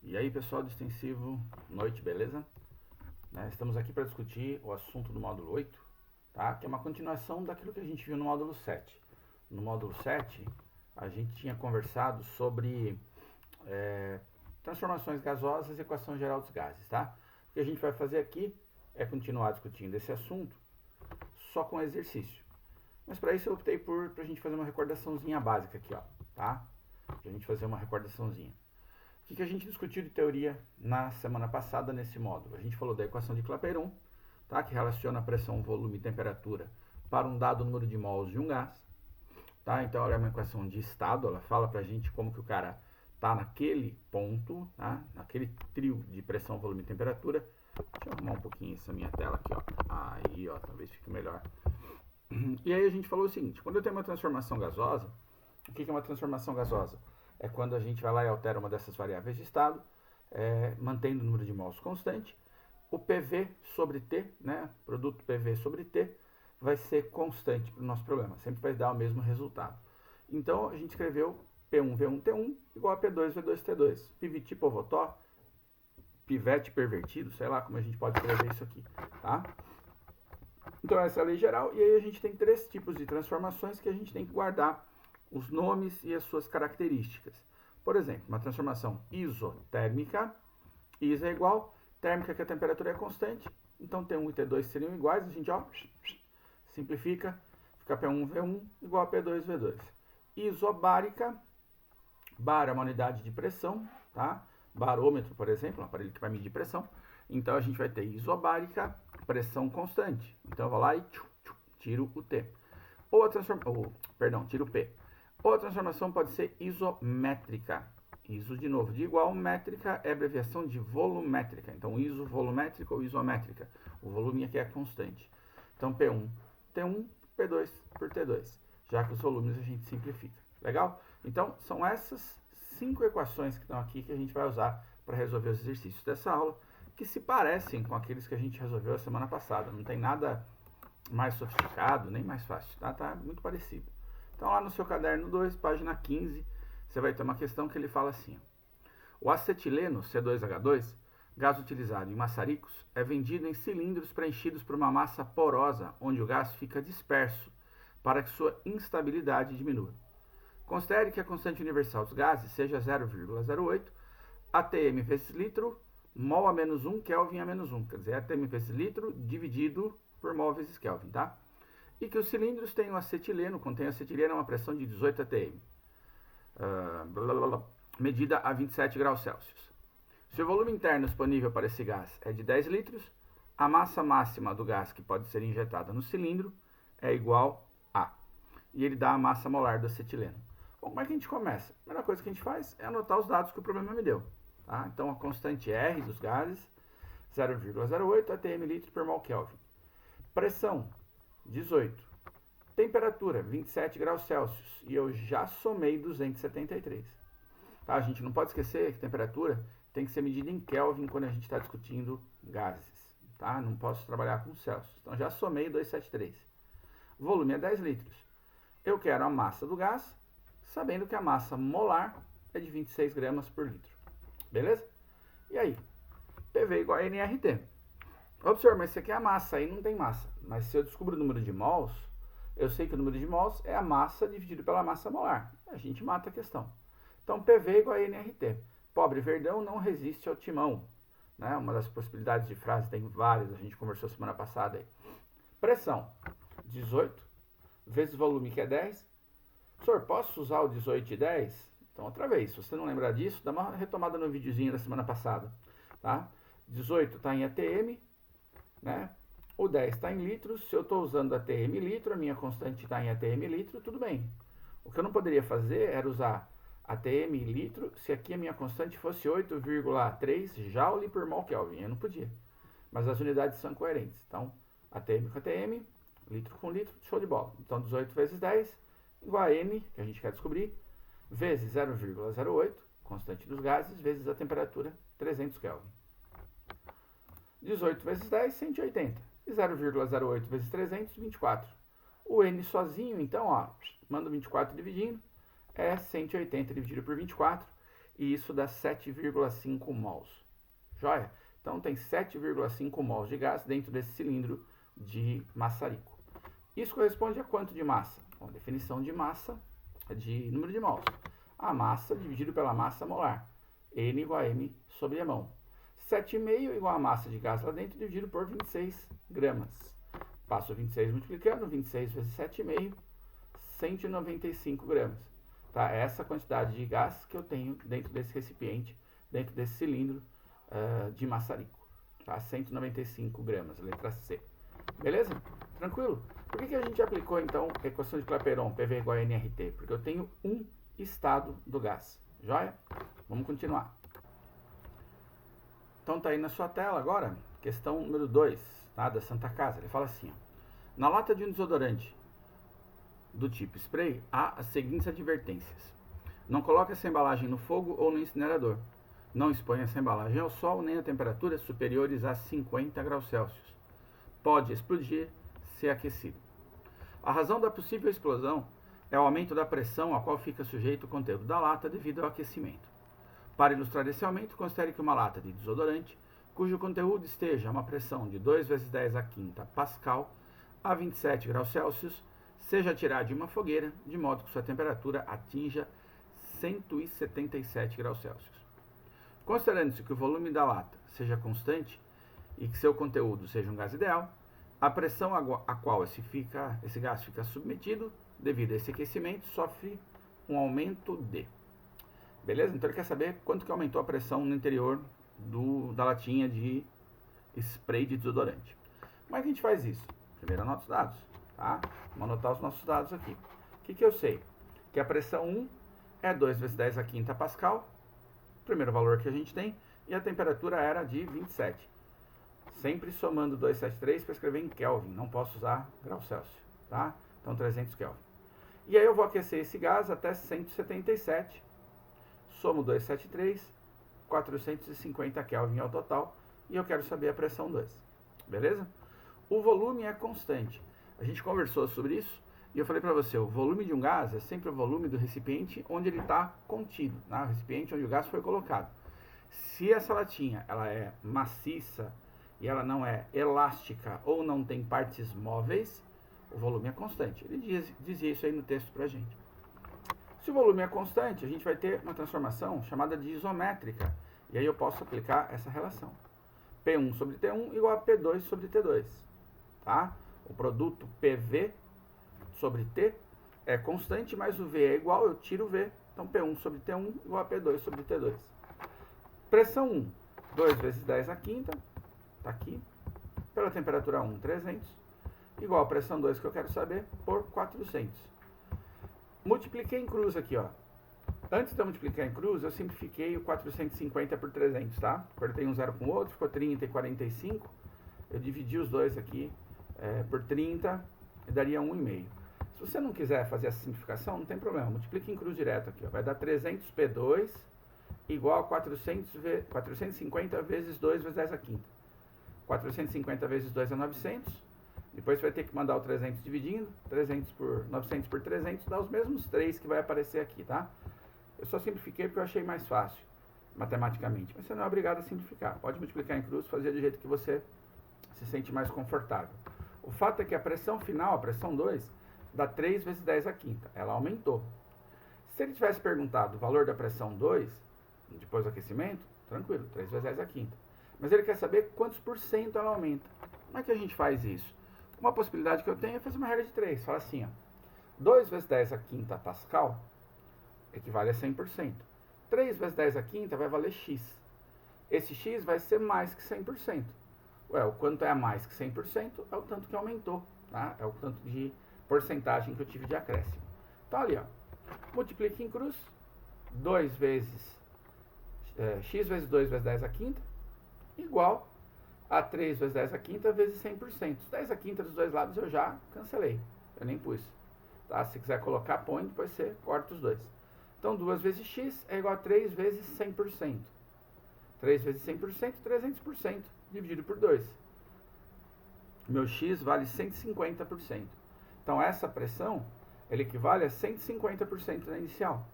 E aí, pessoal do extensivo, noite, beleza? Estamos aqui para discutir o assunto do módulo 8, tá? Que é uma continuação daquilo que a gente viu no módulo 7. No módulo 7, a gente tinha conversado sobre transformações gasosas e equação geral dos gases, tá? O que a gente vai fazer aqui é continuar discutindo esse assunto só com exercício. Mas para isso eu optei para a gente fazer uma recordaçãozinha básica aqui, ó, tá? Pra gente fazer uma recordaçãozinha. O que a gente discutiu de teoria na semana passada nesse módulo? A gente falou da equação de Clapeyron, tá? Que relaciona a pressão, volume e temperatura para um dado número de mols de um gás. Tá? Então ela é uma equação de estado, ela fala pra gente como que o cara tá naquele ponto, tá? Naquele trio de pressão, volume e temperatura. Deixa eu arrumar um pouquinho essa minha tela aqui, ó. Aí, ó, talvez fique melhor. E aí a gente falou o seguinte, quando eu tenho uma transformação gasosa, o que é uma transformação gasosa? É quando a gente vai lá e altera uma dessas variáveis de estado, mantendo o número de mols constante. O PV sobre T, né, produto PV sobre T, vai ser constante para o nosso problema, sempre vai dar o mesmo resultado. Então, a gente escreveu P1V1T1 igual a P2V2T2. Pivete povotó, pivete pervertido, sei lá como a gente pode escrever isso aqui, tá? Então, essa é a lei geral, e aí a gente tem três tipos de transformações que a gente tem que guardar os nomes e as suas características. Por exemplo, uma transformação isotérmica, iso é igual, térmica que a temperatura é constante, então T1 e T2 seriam iguais, a gente ó, simplifica, fica P1V1 igual a P2V2. Isobárica, bar é uma unidade de pressão, tá? Barômetro, por exemplo, um aparelho que vai medir pressão, então a gente vai ter isobárica, pressão constante, então eu vou lá e tiro o T. Ou a transformação, tiro o P. Ou a transformação pode ser isométrica. Iso, de novo, de igual, métrica é abreviação de volumétrica. Então, isovolumétrica ou isométrica. O volume aqui é constante. Então, P1, T1, P2 por T2. Já que os volumes a gente simplifica. Legal? Então, são essas 5 equações que estão aqui que a gente vai usar para resolver os exercícios dessa aula, que se parecem com aqueles que a gente resolveu a semana passada. Não tem nada mais sofisticado, nem mais fácil, tá? Tá muito parecido. Então, lá no seu caderno 2, página 15, você vai ter uma questão que ele fala assim. O acetileno, C2H2, gás utilizado em maçaricos, é vendido em cilindros preenchidos por uma massa porosa, onde o gás fica disperso, para que sua instabilidade diminua. Considere que a constante universal dos gases seja 0,08 atm vezes litro, mol a menos 1, Kelvin a menos 1. Quer dizer, atm vezes litro dividido por mol vezes Kelvin, tá? E que os cilindros tenham acetileno, contém acetileno a uma pressão de 18 atm, medida a 27 graus Celsius. Se o volume interno disponível para esse gás é de 10 litros, a massa máxima do gás que pode ser injetada no cilindro é igual a. E ele dá a massa molar do acetileno. Bom, como é que a gente começa? A primeira coisa que a gente faz é anotar os dados que o problema me deu. Tá? Então, a constante R dos gases, 0,08 atm litro por mol Kelvin. Pressão, 18. Temperatura, 27 graus Celsius. E eu já somei 273. Tá? A gente não pode esquecer que temperatura tem que ser medida em Kelvin quando a gente está discutindo gases. Tá? Não posso trabalhar com Celsius. Então já somei 273. Volume é 10 litros. Eu quero a massa do gás, sabendo que a massa molar é de 26 gramas por litro. Beleza? E aí? PV igual a nRT. Observe, mas isso aqui é a massa, aí não tem massa. Mas se eu descubro o número de mols, eu sei que o número de mols é a massa dividido pela massa molar. A gente mata a questão. Então, PV igual a nRT. Pobre verdão não resiste ao timão. Né? Uma das possibilidades de frase, tem várias, a gente conversou semana passada aí. Pressão, 18, vezes volume, que é 10. Professor, posso usar o 18 e 10? Então, outra vez, se você não lembrar disso, dá uma retomada no videozinho da semana passada. Tá? 18 está em ATM, né? O 10 está em litros. Se eu estou usando ATM litro, a minha constante está em ATM litro, tudo bem. O que eu não poderia fazer era usar ATM litro se aqui a minha constante fosse 8,3 joule por mol Kelvin. Eu não podia. Mas as unidades são coerentes. Então, ATM com ATM, litro com litro, show de bola. Então, 18 vezes 10 igual a N, que a gente quer descobrir, vezes 0,08, constante dos gases, vezes a temperatura, 300 Kelvin. 18 vezes 10, 180. E 0,08 vezes 300, 24. O N sozinho, então, ó, manda 24 dividindo, é 180 dividido por 24. e isso dá 7,5 mols. Joia? Então tem 7,5 mols de gás dentro desse cilindro de maçarico. Isso corresponde a quanto de massa? Bom, definição de massa é de número de mols. A massa dividido pela massa molar. N igual a M sobre a mão. 7,5 igual a massa de gás lá dentro dividido por 26 gramas. Passo 26 multiplicando, 26 vezes 7,5, 195 gramas. Tá? Essa quantidade de gás que eu tenho dentro desse recipiente, dentro desse cilindro de maçarico. Tá? 195 gramas, letra C. Beleza? Tranquilo? Por que a gente aplicou, então, a equação de Clapeyron, PV igual a nRT? Porque eu tenho um estado do gás. Joia? Vamos continuar. Então tá aí na sua tela agora, questão número 2, tá? Da Santa Casa. Ele fala assim, ó, na lata de um desodorante do tipo spray, há as seguintes advertências. Não coloque essa embalagem no fogo ou no incinerador. Não exponha essa embalagem ao sol nem a temperaturas superiores a 50 graus Celsius. Pode explodir se aquecido. A razão da possível explosão é o aumento da pressão a qual fica sujeito o conteúdo da lata devido ao aquecimento. Para ilustrar esse aumento, considere que uma lata de desodorante, cujo conteúdo esteja a uma pressão de 2 vezes 10 a quinta pascal a 27 graus Celsius, seja atirada de uma fogueira, de modo que sua temperatura atinja 177 graus Celsius. Considerando-se que o volume da lata seja constante e que seu conteúdo seja um gás ideal, a pressão a qual esse gás fica submetido, devido a esse aquecimento, sofre um aumento de... Beleza? Então ele quer saber quanto que aumentou a pressão no interior da latinha de spray de desodorante. Como é que a gente faz isso? Primeiro anota os dados, tá? Vamos anotar os nossos dados aqui. O que eu sei? Que a pressão 1 é 2 vezes 10 a quinta pascal, primeiro valor que a gente tem, e a temperatura era de 27. Sempre somando 273 para escrever em Kelvin, não posso usar graus Celsius, tá? Então 300 Kelvin. E aí eu vou aquecer esse gás até 177, somo 273, 450 Kelvin ao total, e eu quero saber a pressão 2, beleza? O volume é constante. A gente conversou sobre isso, e eu falei para você, o volume de um gás é sempre o volume do recipiente onde ele está contido, né? O recipiente onde o gás foi colocado. Se essa latinha ela é maciça e ela não é elástica ou não tem partes móveis, o volume é constante. Ele dizia isso aí no texto para a gente. Se o volume é constante, a gente vai ter uma transformação chamada de isométrica. E aí eu posso aplicar essa relação. P1 sobre T1 igual a P2 sobre T2. Tá? O produto PV sobre T é constante, mas o V é igual, eu tiro o V. Então P1 sobre T1 igual a P2 sobre T2. Pressão 1, 2 vezes 10 a quinta, está aqui, pela temperatura 1, 300, igual a pressão 2 que eu quero saber, por 400. Multipliquei em cruz aqui, ó. Antes de eu multiplicar em cruz, eu simplifiquei o 450 por 300, tá? Cortei um zero com o outro, ficou 30 e 45. Eu dividi os dois aqui por 30 e daria 1,5. Se você não quiser fazer essa simplificação, não tem problema. Multiplique em cruz direto aqui, ó. Vai dar 300P2 igual a 450 vezes 2 vezes 10 a quinta. 450 vezes 2 é 900. Depois você vai ter que mandar o 300 dividindo. 900 por 300 dá os mesmos 3 que vai aparecer aqui, tá? Eu só simplifiquei porque eu achei mais fácil, matematicamente. Mas você não é obrigado a simplificar. Pode multiplicar em cruz, fazer do jeito que você se sente mais confortável. O fato é que a pressão final, a pressão 2, dá 3 vezes 10 a quinta. Ela aumentou. Se ele tivesse perguntado o valor da pressão 2, depois do aquecimento, tranquilo, 3 vezes 10 a quinta. Mas ele quer saber quantos por cento ela aumenta. Como é que a gente faz isso? Uma possibilidade que eu tenho é fazer uma regra de 3. Fala assim, ó. 2 vezes 10 a quinta pascal equivale a 100%. 3 vezes 10 a quinta vai valer x. Esse x vai ser mais que 100%. Ué, o quanto é a mais que 100% é o tanto que aumentou, tá? É o tanto de porcentagem que eu tive de acréscimo. Então, ali, ó. Multiplique em cruz. 2 vezes... x vezes 2 vezes 10 a quinta igual a 3 vezes 10 a quinta vezes 100%. 10 a quinta dos dois lados eu já cancelei. Eu nem pus. Tá? Se quiser colocar, põe, depois você corta os dois. Então, 2 vezes x é igual a 3 vezes 100%. 3 vezes 100%, 300%, dividido por 2. Meu x vale 150%. Então, essa pressão, ela equivale a 150% da inicial.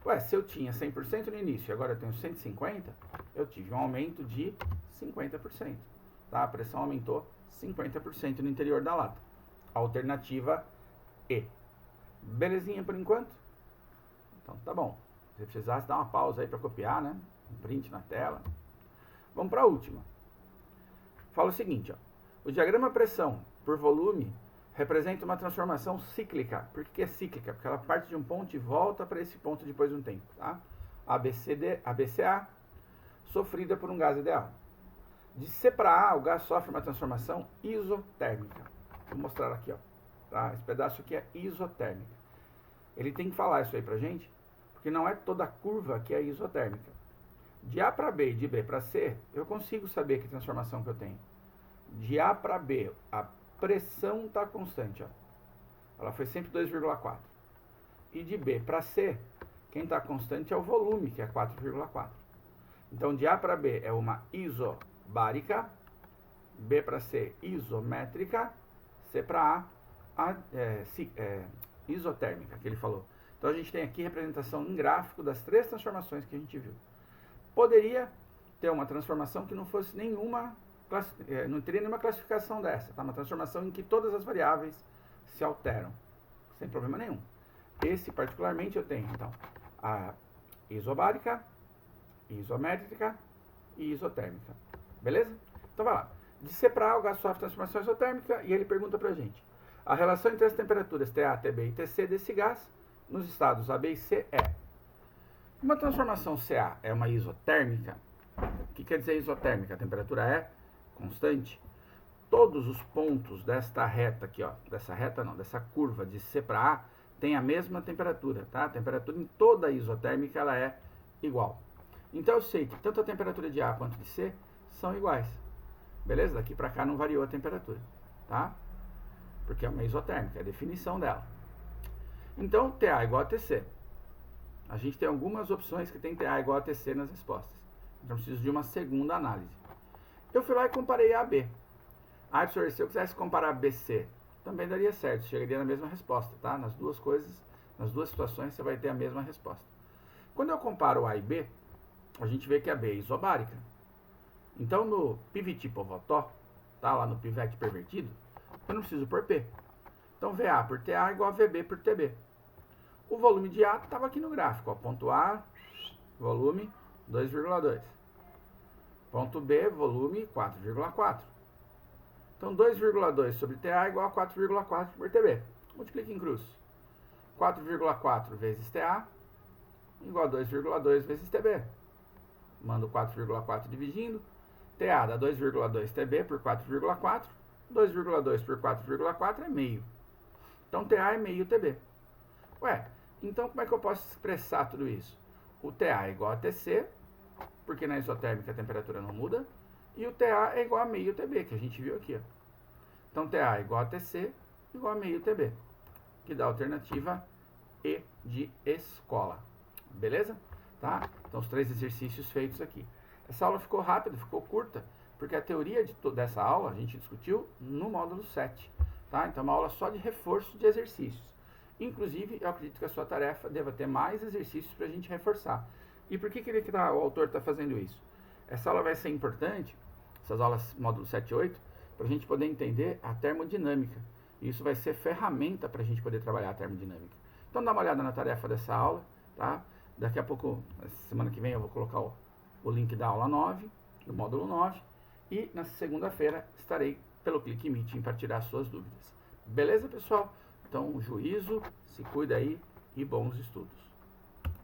Ué, se eu tinha 100% no início e agora eu tenho 150%, eu tive um aumento de 50%. Tá? A pressão aumentou 50% no interior da lata. Alternativa E. Belezinha por enquanto? Então tá bom. Se precisasse dar uma pausa aí para copiar, né? Um print na tela. Vamos para a última. Fala o seguinte, ó. O diagrama pressão por volume representa uma transformação cíclica. Por que é cíclica? Porque ela parte de um ponto e volta para esse ponto depois de um tempo, tá? ABCA, sofrida por um gás ideal. De C para A, o gás sofre uma transformação isotérmica. Vou mostrar aqui, ó. Tá? Esse pedaço aqui é isotérmica. Ele tem que falar isso aí pra gente, porque não é toda curva que é isotérmica. De A para B e de B para C, eu consigo saber que transformação que eu tenho. De A para B, a pressão está constante, ó. Ela foi sempre 2,4. E de B para C, quem está constante é o volume, que é 4,4. Então, de A para B é uma isobárica, B para C, isométrica, C para A, isotérmica, que ele falou. Então, a gente tem aqui representação em gráfico das três transformações que a gente viu. Poderia ter uma transformação que não fosse nenhuma, não teria nenhuma classificação dessa, tá? Uma transformação em que todas as variáveis se alteram, sem problema nenhum. Esse, particularmente, eu tenho, então, a isobárica, isométrica e isotérmica. Beleza? Então, vai lá. De C para A, o gás sofre transformação isotérmica e ele pergunta pra gente a relação entre as temperaturas TA, TB e TC desse gás nos estados A, B e C é: uma transformação CA é uma isotérmica. O que quer dizer isotérmica? A temperatura é constante. Todos os pontos desta reta aqui, ó, dessa curva de C para A, tem a mesma temperatura, tá? A temperatura em toda a isotérmica ela é igual. Então eu sei que tanto a temperatura de A quanto de C são iguais. Beleza? Daqui para cá não variou a temperatura, tá? Porque é uma isotérmica, é a definição dela. Então, TA igual a TC. A gente tem algumas opções que tem TA igual a TC nas respostas. Então, eu preciso de uma segunda análise. Eu fui lá e comparei A a B. Ah, professor, se eu quisesse comparar BC, também daria certo, chegaria na mesma resposta, tá? Nas duas coisas, nas duas situações, você vai ter a mesma resposta. Quando eu comparo A e B, a gente vê que a B é isobárica. Então, no pivete povotó, tá? Lá no pivete pervertido, eu não preciso pôr P. Então, VA por TA igual a VB por TB. O volume de A estava aqui no gráfico, ó. Ponto A, volume 2,2. Ponto B, volume 4,4. Então, 2,2 sobre TA é igual a 4,4 por TB. Multiplica em cruz. 4,4 vezes TA igual a 2,2 vezes TB. Mando 4,4 dividindo. TA dá 2,2 TB por 4,4. 2,2 por 4,4 é meio. Então, TA é meio TB. Ué, então como é que eu posso expressar tudo isso? O TA é igual a TC, porque na isotérmica a temperatura não muda, e o TA é igual a meio TB, que a gente viu aqui, ó. Então, TA é igual a TC, igual a meio TB, que dá a alternativa E de escola. Beleza? Tá? Então, os três exercícios feitos aqui. Essa aula ficou rápida, ficou curta, porque a teoria dessa aula a gente discutiu no módulo 7. Tá? Então, é uma aula só de reforço de exercícios. Inclusive, eu acredito que a sua tarefa deva ter mais exercícios para a gente reforçar. E por que o autor está fazendo isso? Essa aula vai ser importante, essas aulas módulo 7 e 8, para a gente poder entender a termodinâmica. E isso vai ser ferramenta para a gente poder trabalhar a termodinâmica. Então, dá uma olhada na tarefa dessa aula, tá? Daqui a pouco, semana que vem, eu vou colocar o link da aula 9, do módulo 9. E na segunda-feira estarei pelo Clique Meeting para tirar suas dúvidas. Beleza, pessoal? Então, juízo, se cuida aí e bons estudos.